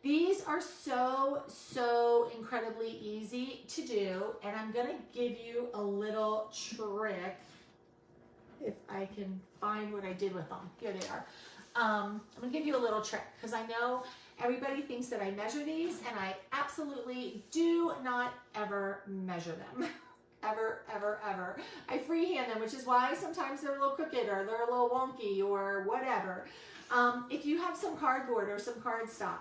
These are so incredibly easy to do, and I'm gonna give you a little trick if I can find what I did with them. Here they are. I'm gonna give you a little trick because I know everybody thinks that I measure these, and I absolutely do not ever measure them. ever. I freehand them, which is why sometimes they're a little crooked or they're a little wonky or whatever. If you have some cardboard or some cardstock,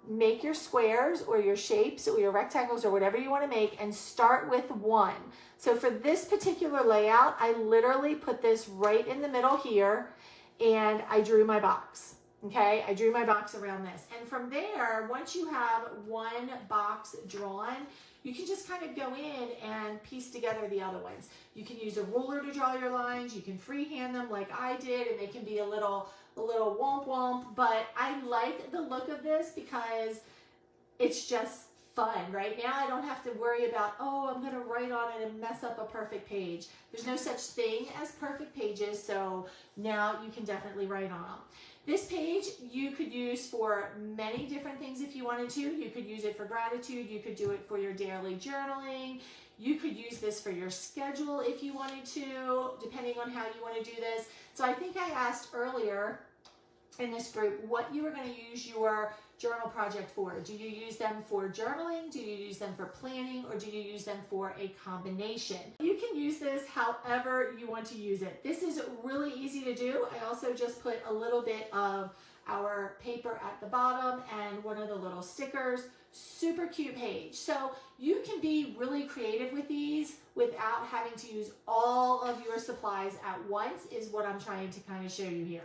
make your squares or your shapes or your rectangles or whatever you want to make and start with 1. So for this particular layout, I literally put this right in the middle here and I drew my box. Okay, I drew my box around this. And from there, once you have one box drawn, you can just kind of go in and piece together the other ones. You can use a ruler to draw your lines. You can freehand them like I did, and they can be a little womp, but I like the look of this because it's just fun. Right now, I don't have to worry about, oh, I'm gonna write on it and mess up a perfect page. There's no such thing as perfect pages, so now you can definitely write on them. This page you could use for many different things if you wanted to. You could use it for gratitude. You could do it for your daily journaling. You could use this for your schedule if you wanted to, depending on how you want to do this. So I think I asked earlier in this group what you were going to use your journal project for. Do you use them for journaling? Do you use them for planning? Or do you use them for a combination? You can use this however you want to use it. This is really easy to do. I also just put a little bit of our paper at the bottom and one of the little stickers. Super cute page. So you can be really creative with these without having to use all of your supplies at once is what I'm trying to kind of show you here.